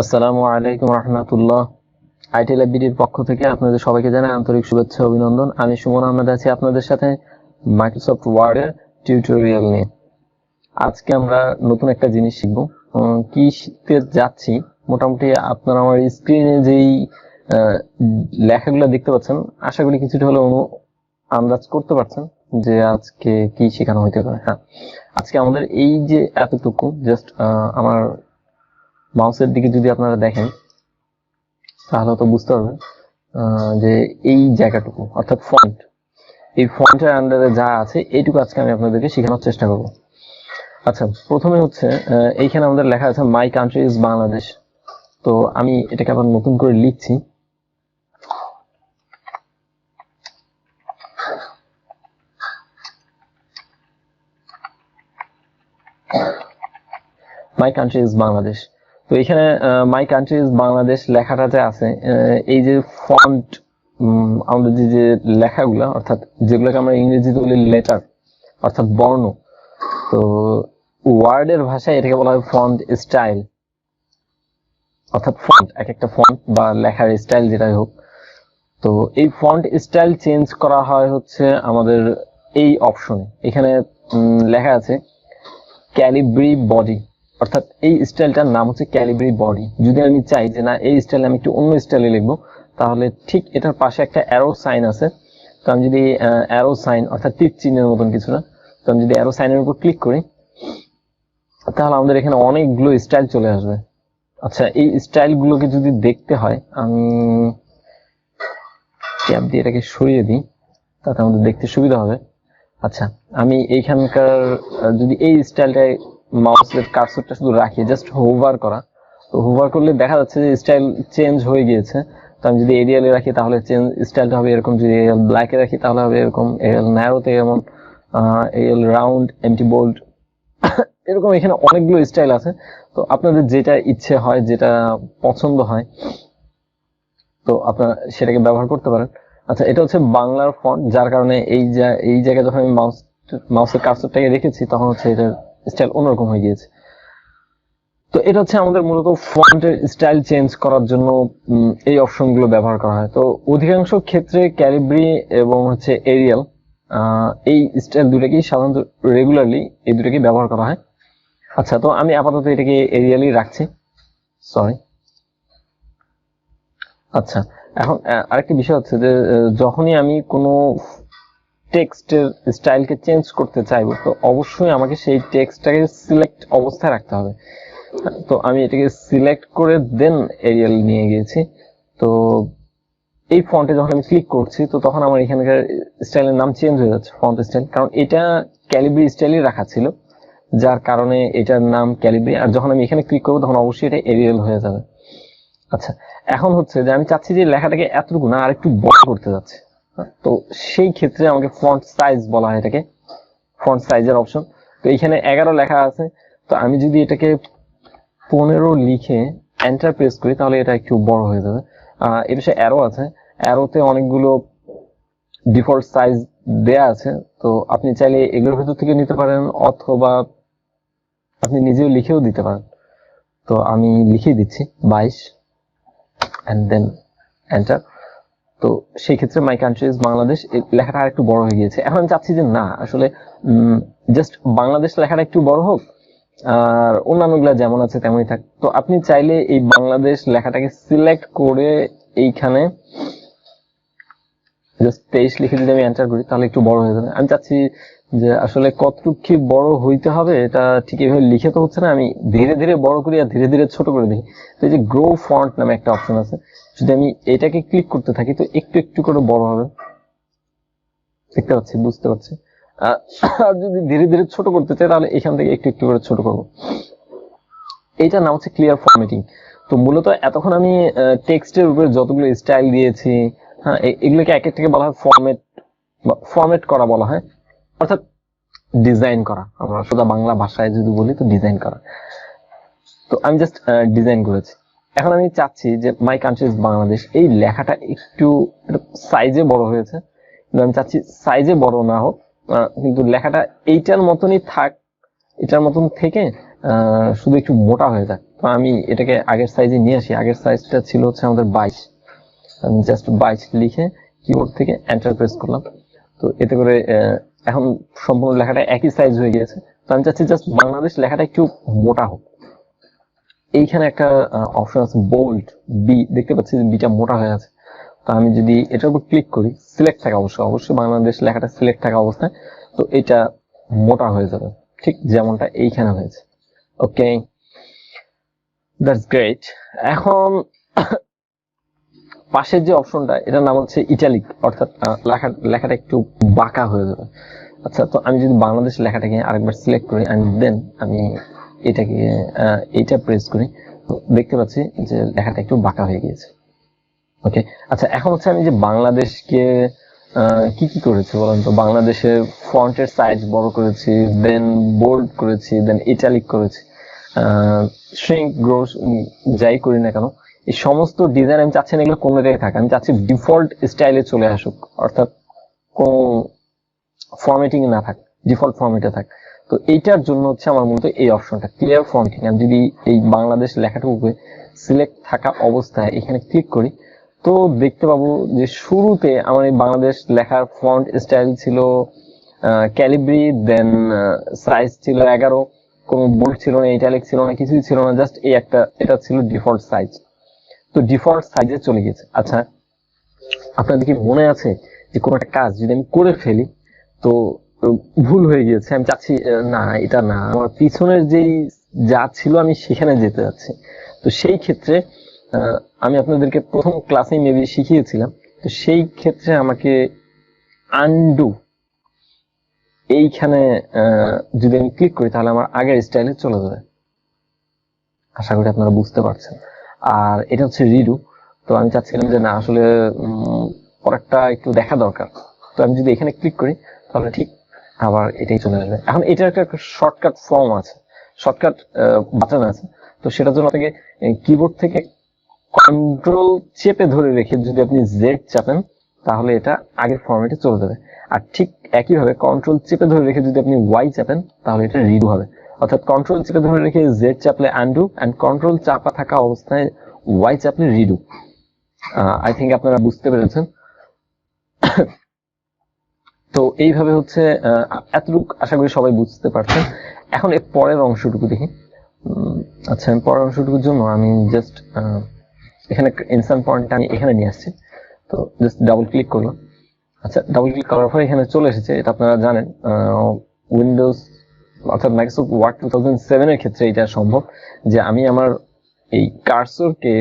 আসসালামু আলাইকুম রহমতুল্লাহ। ITLabBDর পক্ষ থেকে আপনাদের সবাইকে জানাই আন্তরিক শুভেচ্ছা অভিনন্দন। আমি সুমন আহমেদ আছি আপনাদের সাথে মাইক্রোসফট ওয়ার্ডের টিউটোরিয়াল নিয়ে। আজকে আমরা নতুন একটা জিনিস শিখব। কি শিখতে যাচ্ছি, মোটামুটি আপনারা আমার স্ক্রিনে যেই লেখাগুলো দেখতে পাচ্ছেন, আশা করি কিছুটা হলেও আন্দাজ করতে পারছেন যে আজকে কি শেখানো হইতে পারে। হ্যাঁ, আজকে আমাদের এই যে এতটুকু জাস্ট আমার মাউসের দিকে যদি আপনারা দেখেন তাহলে তো বুঝতে পারবেন যে এই জায়গাটুকু অর্থাৎ ফন্ট, এই ফন্টের আন্ডারে যা আছে এইটুকু আজকে আমি আপনাদেরকে শেখানোর চেষ্টা করব। আচ্ছা, প্রথমে হচ্ছে এইখানে আমাদের লেখা আছে মাই কান্ট্রি ইজ বাংলাদেশ। তো আমি এটাকে আবার নতুন করে লিখছি। My country is Bangladesh. তো এখানে মাই কান্ট্রি ইজ বাংলাদেশ লেখাটা যে আছে, এই যে ফন্ট, আমাদের যে লেখাগুলো অর্থাৎ যেগুলোকে আমরা ইংরেজিতে বলি লেটার অর্থাৎ বর্ণ, তো ওয়ার্ডের ভাষায় এটাকে বলা হয় ফন্ট স্টাইল। অর্থাৎ ফন্ট, এক একটা ফন্ট বা লেখার স্টাইল যেটাই হোক, তো এই ফন্ট স্টাইল চেঞ্জ করা হয় হচ্ছে আমাদের এই অপশনে। এখানে লেখা আছে ক্যালিব্রি বডি, অর্থাৎ এই স্টাইলটার নাম হচ্ছে ক্যালিব্রি বডি। যদি আমি চাই যে না এই স্টাইলে আমি একটু অন্য স্টাইলে লিখবো, তাহলে ঠিক এটার পাশে একটা অ্যারো সাইন আছে। তো আমি যদি অ্যারো সাইন অর্থাৎ তীর চিহ্নের মতন কিছু না, তো আমি যদি অ্যারো সাইনের উপর ক্লিক করি তাহলে আমাদের এখানে অনেকগুলো স্টাইল চলে আসবে। আচ্ছা, এই স্টাইলগুলোকে যদি দেখতে হয়, আমি ট্যাব দিয়ে এটাকে সরিয়ে দিই, তাতে আমাদের দেখতে সুবিধা হবে। আচ্ছা, আমি এইখানকার যদি এই স্টাইলটায় মাউসের কার্সরটা শুধু রাখি, জাস্ট হোভার করা, তো হোভার করলে দেখা যাচ্ছে যে স্টাইল চেঞ্জ হয়ে গিয়েছে। তো আমি যদি এরিয়ালে রাখি তাহলে চেঞ্জ স্টাইলটা হবে এরকম, যদি এরিয়াল ব্ল্যাকে রাখি তাহলে হবে এরকম, এরিয়াল ন্যারোতে এমন, এরিয়াল রাউন্ড, এমটি বোল্ড, এরকম এখানে অনেকগুলো স্টাইল আছে। তো আপনাদের যেটা ইচ্ছে হয়, যেটা পছন্দ হয়, তো আপনারা সেটাকে ব্যবহার করতে পারেন। আচ্ছা, এটা হচ্ছে বাংলার ফন্ট, যার কারণে এই জায়গায় যখন আমি মাউসের কার্সরটাকে রেখেছি তখন হচ্ছে এটার স্টাইল অন্যরকম হয়ে গিয়েছে। তো এটা হচ্ছে আমাদের মূলত ফন্টের স্টাইল চেঞ্জ করার জন্য এই অপশনগুলো ব্যবহার করা হয়। তো অধিকাংশ ক্ষেত্রে ক্যালিব্রি এবং হচ্ছে এরিয়াল, এই স্টাইল দুটাকেই সাধারণত রেগুলারলি এই দুটাকেই ব্যবহার করা হয়। আচ্ছা, তো আমি আপাতত এটাকে এরিয়ালই রাখছি, সরি। আচ্ছা, এখন আরেকটি বিষয় হচ্ছে যে যখনই আমি কোনো টেক্সটের স্টাইলকে চেঞ্জ করতে চাইবো, তো অবশ্যই আমাকে সেই টেক্সটটাকে সিলেক্ট অবস্থায় রাখতে হবে। তো আমি এটাকে সিলেক্ট করে দেন এরিয়াল নিয়ে গিয়েছি। তো এই ফন্টে যখন আমি ক্লিক করছি, তো তখন আমার এখানকার স্টাইলের নাম চেঞ্জ হয়ে যাচ্ছে, ফন্ট স্টাইল, কারণ এটা ক্যালিব্রি স্টাইলই রাখা ছিল, যার কারণে এটার নাম ক্যালিব্রি। আর যখন আমি এখানে ক্লিক করবো তখন অবশ্যই এটা এরিয়াল হয়ে যাবে। আচ্ছা, এখন হচ্ছে যে আমি চাচ্ছি যে লেখাটাকে এতটুকু না আরেকটু বড় করতে যাচ্ছে, তো সেই ক্ষেত্রে আমাকে ফন্ট সাইজ বলা হয়, এটাকে ফন্ট সাইজের অপশন। তো এখানে 11 লেখা আছে, তো আমি যদি এটাকে 15 লিখে এন্টার প্রেস করি তাহলে এটা একটু বড় হয়ে যাবে। এর পাশে অ্যারো আছে, অ্যারোতে অনেকগুলো ডিফল্ট সাইজ দেয়া আছে, তো আপনি চাইলে এগুলোর ভেতর থেকে নিতে পারেন অথবা আপনি নিজেও লিখেও দিতে পারেন। তো আমি লিখে দিচ্ছি 22 এন্ড দেন এন্টার। তো সেই ক্ষেত্রে মাই কান্ট্রি ইজ বাংলাদেশ লেখাটা আর একটু বড় হয়ে গিয়েছে। এখন আমি চাচ্ছি যে না, আসলে জাস্ট বাংলাদেশ লেখাটা একটু বড় হোক আর অন্যান্যগুলা যেমন আছে তেমনই থাক। তো আপনি চাইলে এই বাংলাদেশ লেখাটাকে সিলেক্ট করে এইখানে জাস্ট 23 লিখে যদি আমি এন্টার করি তাহলে একটু বড় হয়ে যাবে। আমি চাচ্ছি যে আসলে কতটুকু কি বড় হইতে হবে এটা ঠিক এইভাবে লিখে তো হচ্ছে না, আমি ধীরে ধীরে বড় করি আর ধীরে ধীরে ছোট করে দিই। তো এই যে গ্রো ফন্ট নামে একটা অপশন আছে, যদি আমি এটাকে ক্লিক করতে থাকি তো একটু একটু করে বড় হবে, দেখতে পাচ্ছি, বুঝতে পারছি। আর যদি ধীরে ধীরে ছোট করতে চাই তাহলে এখান থেকে একটু একটু করে ছোট করব। এইটার নাম হচ্ছে ক্লিয়ার ফরম্যাটিং। তো মূলত এতক্ষণ আমি টেক্সটের উপরে যতগুলো স্টাইল দিয়েছি, হ্যাঁ, এগুলোকে এক একটাকে বলা হয় ফরম্যাট করা বলা হয়, অর্থাৎ ডিজাইন করা। আমরা সোজা বাংলা ভাষায় যদি বলি তো ডিজাইন করা। তো আমি জাস্ট ডিজাইন করেছি। এখন আমি চাচ্ছি যে মাই কান্ট্রি ইজ বাংলাদেশ, এই লেখাটা একটু সাইজে বড় হয়েছে, কিন্তু আমি চাচ্ছি সাইজে বড় না হোক, কিন্তু লেখাটা এইটার মতনই থাক, এটার মতন থেকে শুধু একটু মোটা হয়ে যাক, তো আমি এটাকে আগের সাইজে নিয়ে আসি। আগের সাইজটা ছিল হচ্ছে আমাদের 22। আমি জাস্ট 22 লিখে কিবোর্ড থেকে এন্টার প্রেস করলাম। তো এতে করে এখন সম্পূর্ণ লেখাটা একই সাইজ হয়ে গিয়েছে। তো আমি চাচ্ছি জাস্ট বাংলাদেশ লেখাটা একটু মোটা হোক। এইখানে একটা অপশন আছে বোল্ড, বি, দেখতে পাচ্ছি যে বিটা মোটা হয়ে আছে। তো আমি যদি এটার উপর ক্লিক করি, সিলেক্ট থাকা অবশ্যই বাংলাদেশ লেখাটা সিলেক্ট থাকা অবস্থায়, তো এটা মোটা হয়ে যাবে, ঠিক যেমনটা এইখানে হয়েছে। ওকে, দ্যাটস গ্রেট। এখন পাশের যে অপশনটা, এটার নাম হচ্ছে ইটালিক, অর্থাৎ লেখাটা একটু বাঁকা হয়ে যাবে। আচ্ছা, তো আমি যদি বাংলাদেশ লেখাটাকে আরেকবার সিলেক্ট করি এন্ড দেন আমি এটাকে এইটা প্রেস করি, তো দেখতে পাচ্ছি যে লেখাটা একটু বাঁকা হয়ে গিয়েছে। ওকে, আচ্ছা, এখন হচ্ছে আমি যে বাংলাদেশকে কি কি করেছি বলেন তো। বাংলাদেশের ফন্টের সাইজ বড় করেছি, দেন বোল্ড করেছি, দেন ইটালিক করেছি, শ্রিঙ্ক, গ্রো, যাই করি না কেন, এই সমস্ত ডিজাইন আমি চাচ্ছি না এগুলো কোনো জায়গায় থাকে। আমি চাচ্ছি ডিফল্ট স্টাইলে চলে আসুক, অর্থাৎ কোন ফরম্যাটিং না থাক, ডিফল্ট ফরম্যাটে থাক। তো এইটার জন্য হচ্ছে আমার মূলত এই অপশনটা, ক্লিয়ার ফরম্যাটিং। আমি যদি এই বাংলাদেশ লেখাটুকু সিলেক্ট থাকা অবস্থায় এখানে ক্লিক করি, তো দেখতে পাবো যে শুরুতে আমার এই বাংলাদেশ লেখার ফন্ট স্টাইল ছিল ক্যালিব্রি, দেন সাইজ ছিল 11, কোনো বোল্ড ছিল না, ইটালিক ছিল না, কিছুই ছিল না, জাস্ট এই একটা, এটা ছিল ডিফল্ট সাইজ। তো ডিফল্ট সাইজে চলে গেছে। আচ্ছা, আপনাদের কি মনে আছে যে কোনো একটা কাজ যদি আমি করে ফেলি, তো ভুল হয়ে গিয়েছে, আমি চাচ্ছি না এটা না, আমার পিছনের যেই যা ছিল আমি সেখানে যেতে যাচ্ছি, তো সেই ক্ষেত্রে আমি আপনাদেরকে প্রথম ক্লাসে মেবি শিখিয়েছিলাম, তো সেই ক্ষেত্রে আমাকে আনডু এইখানে যদি আমি ক্লিক করি, তাহলে আমার আগের স্টাইলে চলে যাবে। আশা করি আপনারা বুঝতে পারছেন। আর এটা হচ্ছে রিডু। তো আমি চাচ্ছিলাম যে না, আসলে পরেরটা একটু দেখা দরকার, তো আমি যদি এখানে ক্লিক করি তাহলে ঠিক আবার এটাই চলে আসবে। এখন এটার একটা শর্টকাট ফর্ম আছে, শর্টকাট বাটন আছে। তো সেটার জন্য আপনাকে কিবোর্ড থেকে কন্ট্রোল চেপে ধরে রেখে যদি আপনি জেড চাপেন, তাহলে এটা আগের ফরম্যাটে চলে যাবে। আর ঠিক একইভাবে কন্ট্রোল চেপে ধরে রেখে যদি আপনি ওয়াই চাপেন, তাহলে এটা রিডু হবে। অর্থাৎ কন্ট্রোল চেপে ধরে রেখে জেড চাপলে আনডু, এন্ড কন্ট্রোল চাপা থাকা অবস্থায় ওয়াই চাপলে রিডু। আই থিঙ্ক আপনারা বুঝতে পেরেছেন। তো এইভাবে হচ্ছে এতটুকু আশা করি সবাই বুঝতে পারছেন। এখন এর পরের অংশটুকু দেখি। আচ্ছা, পরের অংশটুকুর জন্য আমি জাস্ট এখানে ইনসার্ট পয়েন্টটা আমি এখানে নিয়ে আসছি, তো জাস্ট ডাবল ক্লিক করলাম। আচ্ছা, ডাবল ক্লিক করার পরে এখানে চলে এসেছে। এটা আপনারা জানেন উইন্ডোজ অর্থাৎ মাইক্রোসফট ওয়ার্ড 2007 এর ক্ষেত্রে এটা সম্ভব যে আমি আমার এই কার্সরকে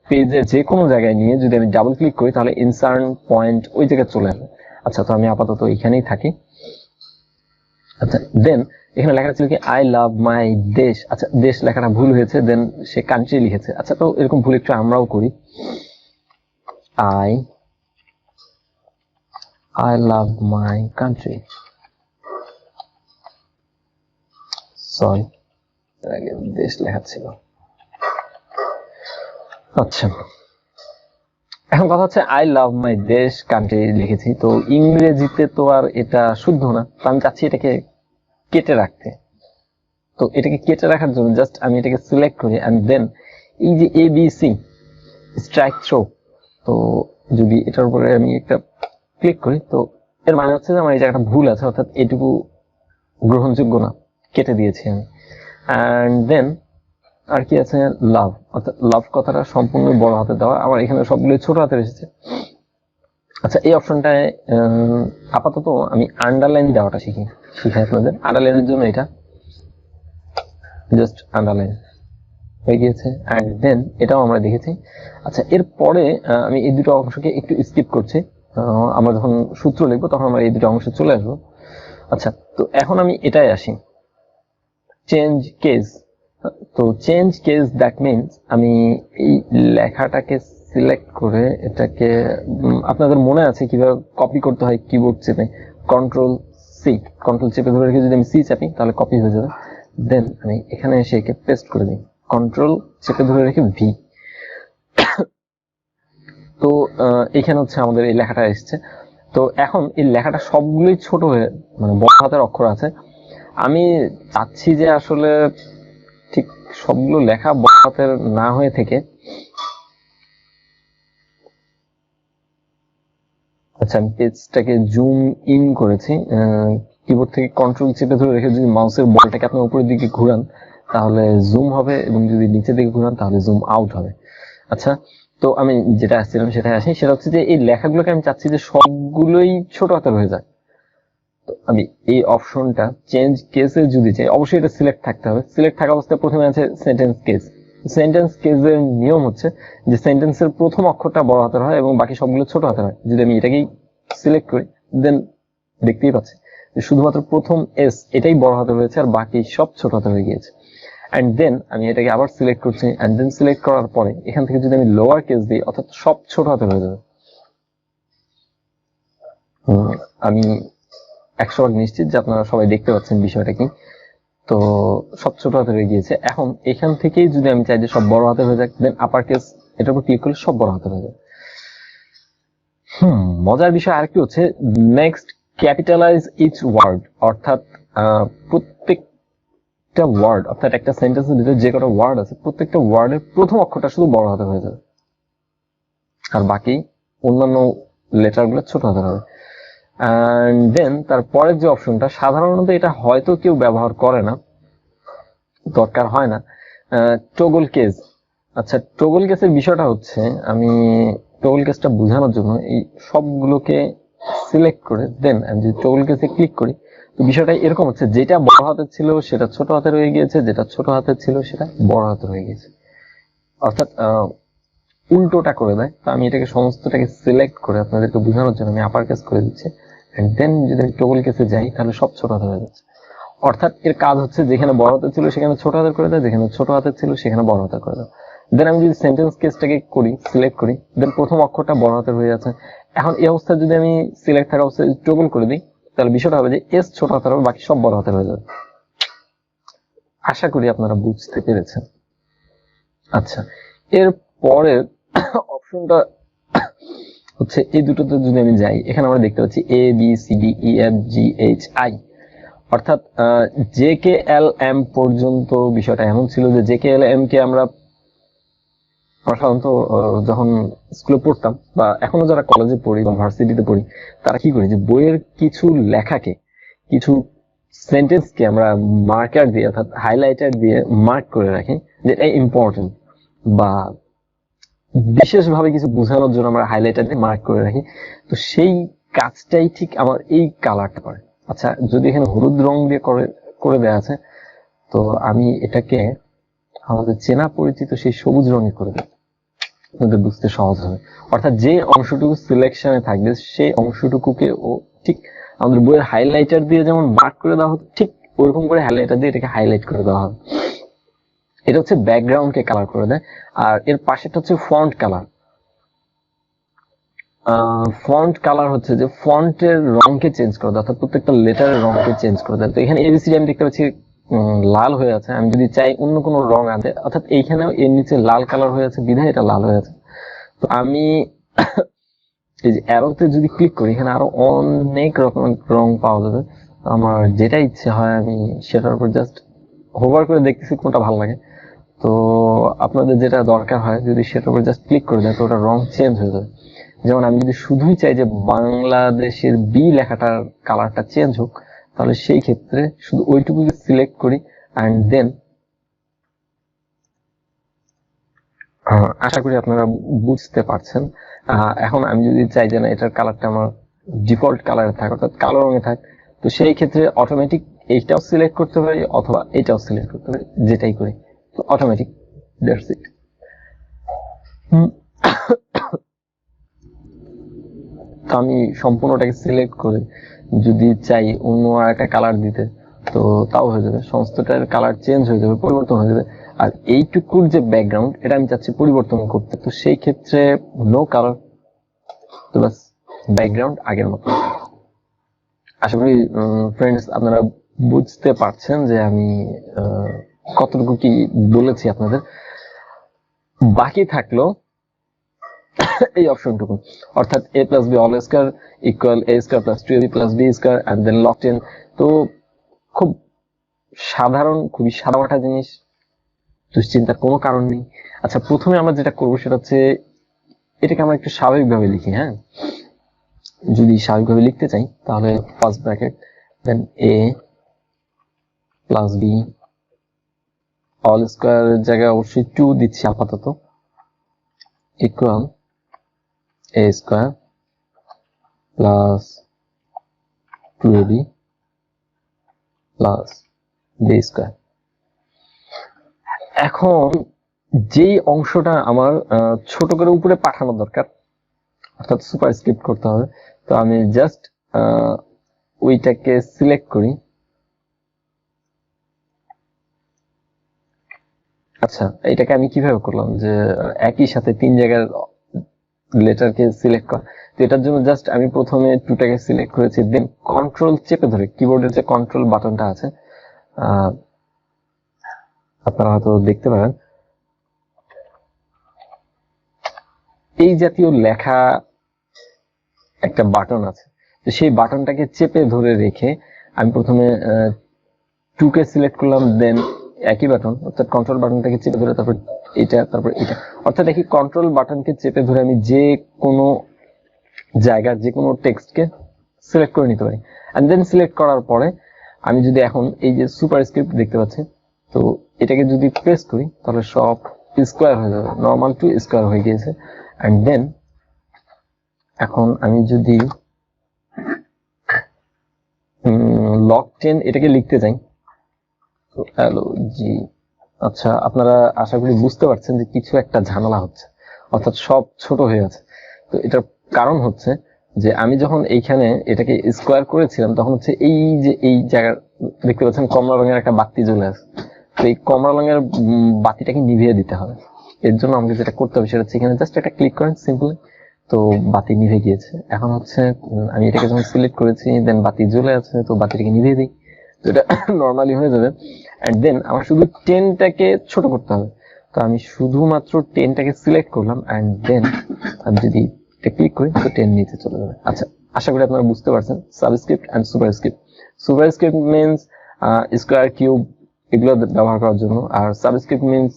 পেজের যে কোনো জায়গায় নিয়ে যদি আমি ডাবল ক্লিক করি, তাহলে ইনসার্ট পয়েন্ট ওই জায়গায় চলে আসবে। আচ্ছা, তো আমি আপাতত এখানেই থাকি। আচ্ছা, দেন এখানে লেখা ছিল কি আই লাভ মাই দেশ। আচ্ছা, দেশ লেখাটা ভুল হয়েছে, দেন সে কান্ট্রি লিখেছে। আচ্ছা, তো এরকম ভুল একটু আমরাও করি। I love my country. Sorry, দেশ লেখা ছিল। আচ্ছা, এখন কথা হচ্ছে আই লাভ মাই দেশ কান্ট্রি লিখেছি, তো ইংরেজিতে তো আর এটা শুদ্ধ না, তো আমি চাচ্ছি এটাকে কেটে রাখতে। তো এটাকে কেটে রাখার জন্য জাস্ট আমি এটাকে সিলেক্ট করি এন্ড দেন এই যে ABC স্ট্রাইক থ্রো, তো যদি এটার উপরে আমি একটা ক্লিক করি, তো এর মানে হচ্ছে যে আমার এই জায়গাটা ভুল আছে, অর্থাৎ এটুকু গ্রহণযোগ্য না, কেটে দিয়েছি আমি। এন্ড দেন আর কি আছে, লাভ, অর্থাৎ লাভ কথাটা সম্পূর্ণ বড় হাতে দেওয়া, আমার এখানে সবগুলো ছোট হাতে এসেছে। আচ্ছা, এই অপশনটায় আপাতত আমি আন্ডারলাইন দেওয়াটা শিখাই আপনাদের। আন্ডারলাইনের জন্য এটা জাস্ট আন্ডারলাইন হয়ে গিয়েছে, এন্ড দেন এটাও আমরা দেখেছি। আচ্ছা, এরপরে আমি এই দুটো অংশকে একটু স্কিপ করছি, আমরা যখন সূত্র লিখবো তখন আমরা এই দুটো অংশে চলে আসবো। আচ্ছা, তো এখন আমি এটাই আসি, চেঞ্জ কেস। তো চেঞ্জ কেস দ্যাট মিনস আমি এই লেখাটাকে সিলেক্ট করে এটাকে, আপনাদের মনে আছে কিভাবে কপি করতে হয় কিবোর্ড চেপে, কন্ট্রোল সি, কন্ট্রোল চেপে ধরে রেখে যদি আমি সি চাপি তাহলে কপি হয়ে যাবে। দেন আমি এখানে এসে একে পেস্ট করে দিই, কন্ট্রোল চেপে ধরে রেখে ভি। তো এখানে হচ্ছে আমাদের এই লেখাটা এসছে। তো এখন এই লেখাটা সবগুলোই ছোট হয়ে মানে বড় হাতের অক্ষর আছে। আমি চাচ্ছি যে আসলে সবগুলো লেখা বড় হাতের না হয়ে থেকে, আচ্ছা আমি পেজটাকে জুম ইন করেছি, কিবোর্ড থেকে কন্ট্রোল চেপে ধরে রেখে যদি মাউসের বলটাকে আপনি উপরের দিকে ঘুরান তাহলে জুম হবে, এবং যদি নিচের দিকে ঘুরান তাহলে জুম আউট হবে। আচ্ছা, তো আমি যেটা আসছিলাম সেটা আসি, সেটা হচ্ছে যে এই লেখাগুলোকে আমি চাচ্ছি যে সবগুলোই ছোট হাতের হয়ে যায়। তো আমি এই অপশনটা চেঞ্জ কেসে যদি চাই, অবশ্যই এটা সিলেক্ট থাকতে হবে। সিলেক্ট থাকা অবস্থায় প্রথমে আছে সেন্টেন্স কেস। সেন্টেন্স কেসের নিয়ম হচ্ছে যে সেন্টেন্সের প্রথম অক্ষরটা বড় হাতের হয় এবং বাকি সবগুলো ছোট হাতের হয়। যদি আমি এটাকেই সিলেক্ট করি দেন দেখতেই পাচ্ছি যে শুধুমাত্র প্রথম এস এটাই বড় হাতের হয়েছে আর বাকি সব ছোট হাতের হয়ে গিয়েছে। অ্যান্ড দেন আমি এটাকে আবার সিলেক্ট করছি, অ্যান্ড দেন সিলেক্ট করার পরে এখান থেকে যদি আমি লোয়ার কেস দিই অর্থাৎ সব ছোট হাতের হয়ে যাবে। আমি 100% নিশ্চিত যে আপনারা সবাই দেখতে পাচ্ছেন বিষয়টা কি। তো সব ছোট হাতের হয়ে গিয়েছে। এখন এখান থেকেই যদি আমি চাই যে সব বড় হাতের হয়ে যাক, দেন আপার কেস এটার উপর ক্লিক করলে সব বড় হাতের হয়ে যাবে। মজার বিষয় আরেকটি হচ্ছে নেক্সট ক্যাপিটালাইজ ইচ ওয়ার্ড, অর্থাৎ প্রত্যেকটা ওয়ার্ড, অর্থাৎ একটা সেন্টেন্সের ভিতরে যে কটা ওয়ার্ড আছে প্রত্যেকটা ওয়ার্ডের প্রথম অক্ষরটা শুধু বড় হাতের হয়ে যাবে আর বাকি অন্যান্য লেটারগুলো ছোট হাতের হবে। অ্যান্ড দেন তারপরের যে অপশনটা, সাধারণত এটা হয়তো কেউ ব্যবহার করে না, দরকার হয় না, টগল কেস। আচ্ছা, টগল কেসের বিষয়টা হচ্ছে, আমি টগল কেসটা বোঝানোর জন্য এই সবগুলোকে সিলেক্ট করে দেন আমি যদি টগল কেসে ক্লিক করি, তো বিষয়টা এরকম হচ্ছে যেটা বড় হাতের ছিল সেটা ছোট হাতের হয়ে গিয়েছে, যেটা ছোট হাতের ছিল সেটা বড় হাতের হয়ে গিয়েছে, অর্থাৎ উল্টোটা করে দেয়। তো আমি এটাকে সমস্তটাকে সিলেক্ট করে আপনাদেরকে বোঝানোর জন্য আমি আপার কেস করে দিচ্ছি, এন্ড দেন যদি আমি টগল কেসে যাই তাহলে সব ছোট হাতের হয়ে যাচ্ছে। অর্থাৎ এর কাজ হচ্ছে যেখানে বড় হাতের ছিল সেখানে ছোট হাতের করে দেয়, যেখানে ছোট হাতের ছিল সেখানে বড় হাতের করে দেয়। দেন আমি যদি সেন্টেন্স কেসটাকে করি, সিলেক্ট করি, দেন প্রথম অক্ষরটা বড় হাতের হয়ে যাচ্ছে। এখন এই অবস্থায় যদি আমি সিলেক্ট থাকা অবস্থায় টগল করে দিই তাহলে বিষয়টা হবে যে এস ছোট হাতের হবে, বাকি সব বড় হাতের হয়ে যাবে। আশা করি আপনারা বুঝতে পেরেছেন। আচ্ছা, এর পরের অপশনটা হচ্ছে এই দুটোতে যদি আমি যাই, এখানে আমরা দেখতে পাচ্ছি A B C D E F G H I, অর্থাৎ জে কে এল এম পর্যন্ত। বিষয়টা এমন ছিল যে J K L M K আমরা সাধারণত যখন স্কুলে পড়তাম বা এখনো যারা কলেজে পড়ি বা ভার্সিটিতে পড়ি তারা কি করি যে বইয়ের কিছু লেখাকে, কিছু সেন্টেন্সকে আমরা মার্কার দিয়ে অর্থাৎ হাইলাইটার দিয়ে মার্ক করে রাখি যে এটা ইম্পর্টেন্ট, বা বিশেষভাবে কিছু বোঝানোর জন্য আমরা হাইলাইটার দিয়ে মার্ক করে রাখি। তো সেই কাজটাই ঠিক আমার এই কালারটা করে। আচ্ছা, যদি এখানে হলুদ রং দিয়ে করে দেওয়া আছে, তো আমি এটাকে আমাদের চেনা পরিচিত সেই সবুজ রঙে করে দেব, আপনাদের বুঝতে সহজ হবে। অর্থাৎ যে অংশটুকু সিলেকশনে থাকবে সেই অংশটুকুকে ও ঠিক আমাদের বইয়ের হাইলাইটার দিয়ে যেমন মার্ক করে দেওয়া হতো, ঠিক ওরকম করে হাইলাইটার দিয়ে এটাকে হাইলাইট করে দেওয়া হবে। এটা হচ্ছে ব্যাকগ্রাউন্ডকে কালার করে দেয়। আর এর পাশেটা হচ্ছে ফন্ট কালার। ফন্ট কালার হচ্ছে যে ফন্টের রংকে চেঞ্জ করে দেয়, অর্থাৎ প্রত্যেকটা লেটারের রংকে চেঞ্জ করে দেয়। তো এখানে এবিসিডি আমি দেখতে পাচ্ছি লাল হয়ে আছে, আমি যদি চাই অন্য কোনো রং আনতে, অর্থাৎ এইখানেও এর নিচে লাল কালার হয়ে আছে বিধায় এটা লাল হয়ে আছে। তো আমি এই যে অ্যারোতে যদি ক্লিক করি এখানে আরো অনেক রকমের রং পাওয়া যাবে। আমার যেটা ইচ্ছে হয় আমি সেটার উপর জাস্ট হোভার করে দেখতেছি কোনটা ভালো লাগে। তো আপনাদের যেটা দরকার হয় যদি সেটার উপর জাস্ট ক্লিক করে দেন তো ওটা রং চেঞ্জ হয়ে যাবে। যেমন আমি যদি শুধুই চাই যে বাংলাদেশের বি লেখাটার কালারটা চেঞ্জ হোক, তাহলে সেই ক্ষেত্রে শুধু ওইটুকু সিলেক্ট করি অ্যান্ড দেন আশা করি আপনারা বুঝতে পারছেন। এখন আমি যদি চাই যে না এটার কালারটা আমার ডিফল্ট কালারে থাক, অর্থাৎ কালো রঙে থাক, তো সেই ক্ষেত্রে অটোমেটিক এইটাও সিলেক্ট করতে পারি অথবা এটাও সিলেক্ট করতে পারি, যেটাই করি তো অটোমেটিক, দ্যাটস ইট। তো আমি সম্পূর্ণটাকে সিলেক্ট করে যদি চাই অন্য একটা কালার দিতে তো তাও হয়ে যাবে, সমস্তটার কালার চেঞ্জ হয়ে যাবে, পরিবর্তন হয়ে যাবে। আর এইটুকুর যে ব্যাকগ্রাউন্ড এটা আমি চাচ্ছি পরিবর্তন করতে, তো সেই ক্ষেত্রে নো কালার, তো বাস ব্যাকগ্রাউন্ড আগের মতো। আশা করি ফ্রেন্ডস আপনারা বুঝতে পারছেন যে আমি কতটুকু কি বলেছি আপনাদের। বাকি থাকলো এই অপশনটুকু, অর্থাৎ a plus b all square equal a square plus 2ab plus b square and then locked in. তো খুব সাধারণ, খুবই সাদামাটা জিনিস, দুশ্চিন্তার কোনো কারণ নেই। আচ্ছা, প্রথমে আমরা যেটা করবো সেটা হচ্ছে এটাকে আমরা একটু স্বাভাবিকভাবে লিখি। হ্যাঁ, যদি স্বাভাবিকভাবে লিখতে চাই তাহলে first bracket, then a plus b all স্কোয়ারের জায়গায় অবশ্যই 2 দিচ্ছি আপাতত, equal a square plus 2ab plus b square. এখন যেই অংশটা আমার ছোট করে উপরে পাঠানো দরকার, অর্থাৎ সুপারস্ক্রিপ্ট করতে হবে, তো আমি জাস্ট ওইটাকে সিলেক্ট করি। আচ্ছা, এটাকে আমি কিভাবে করলাম যে একই সাথে 3 জায়গার লেটারকে সিলেক্ট করা। তো এটার জন্য জাস্ট আমি প্রথমে 2টাকে সিলেক্ট করেছি, দেন কন্ট্রোল চেপে ধরে, কিবোর্ডের যে কন্ট্রোল বাটনটা আছে আপনারা হয়তো দেখতে পাবেন, এই জাতীয় লেখা একটা বাটন আছে, তো সেই বাটনটাকে চেপে ধরে রেখে আমি প্রথমে 2কে সিলেক্ট করলাম, দেন একই বাটন অর্থাৎ কন্ট্রোল বাটনটাকে চেপে ধরে তারপর এটা, তারপর এটা, অর্থাৎ একই কন্ট্রোল বাটনকে চেপে ধরে আমি যে কোনো জায়গার যে কোনো টেক্সটকে সিলেক্ট করে নিতে পারি। এন্ড দেন সিলেক্ট করার পরে আমি যদি এখন এই যে সুপারস্ক্রিপ্ট দেখতে পাচ্ছি, তো এটাকে যদি প্রেস করি তাহলে সব স্কোয়ার হয়ে যাবে, নর্মাল টু স্কোয়ার হয়ে গিয়েছে। এন্ড দেন এখন আমি যদি লগ 10 এটাকে লিখতে চাই, তো LOG, আচ্ছা আপনারা আশা করি বুঝতে পারছেন যে কিছু একটা ঝামেলা হচ্ছে, অর্থাৎ সব ছোট হয়ে আছে। তো এটার কারণ হচ্ছে যে আমি যখন এইখানে এটাকে স্কোয়ার করেছিলাম তখন হচ্ছে এই যে এই জায়গার দেখতে পাচ্ছেন কমলা রঙের একটা বাতি জ্বলে আছে, তো এই কমলা রঙের বাতিটাকে নিভিয়ে দিতে হবে। এর জন্য আমাকে যেটা করতে হবে সেটা হচ্ছে এখানে জাস্ট একটা ক্লিক করেন সিম্পলি, তো বাতি নিভে গিয়েছে। এখন হচ্ছে আমি এটাকে যখন সিলেক্ট করেছি দেন বাতি জ্বলে আছে, তো বাতিটাকে নিভিয়ে দিই, তো এটা নর্মালি হয়ে যাবে। এন্ড দেন আমার শুধু 10টাকে ছোট করতে হবে, তো আমি শুধুমাত্র 10টাকে সিলেক্ট করলাম এন্ড দেন আমি যদি এটা ক্লিক করি তো 10 নিচে চলে যাবে। আচ্ছা, আশা করি আপনারা বুঝতে পারছেন subscript and superscript. Superscript means square, cube এগুলো ব্যবহার করার জন্য, আর সাবস্ক্রিপ্ট মিন্স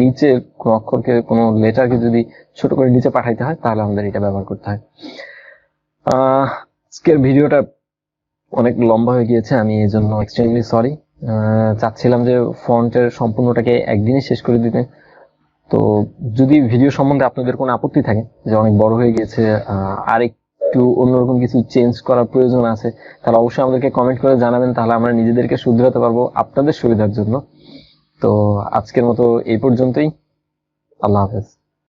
নিচে কোনো অক্ষরকে কোনো লেটারকে যদি ছোট করে নিচে পাঠাইতে হয় তাহলে আমাদের এটা ব্যবহার করতে হয়। আজকের ভিডিওটা অনেক লম্বা হয়ে গিয়েছে, আমি এই জন্য এক্সট্রিমলি সরি। চাচ্ছিলাম যে ফন্টের সম্পূর্ণটাকে একদিনে শেষ করে দিতে। তো যদি ভিডিও সম্বন্ধে আপনাদের কোনো আপত্তি থাকে যে অনেক বড় হয়ে গেছে, আর একটু অন্যরকম কিছু চেঞ্জ করার প্রয়োজন আছে, তাহলে অবশ্যই আমাদেরকে কমেন্ট করে জানাবেন, তাহলে আমরা নিজেদেরকে শুধরাতে পারবো আপনাদের সুবিধার জন্য। তো আজকের মতো এই পর্যন্তই, আল্লাহ হাফেজ।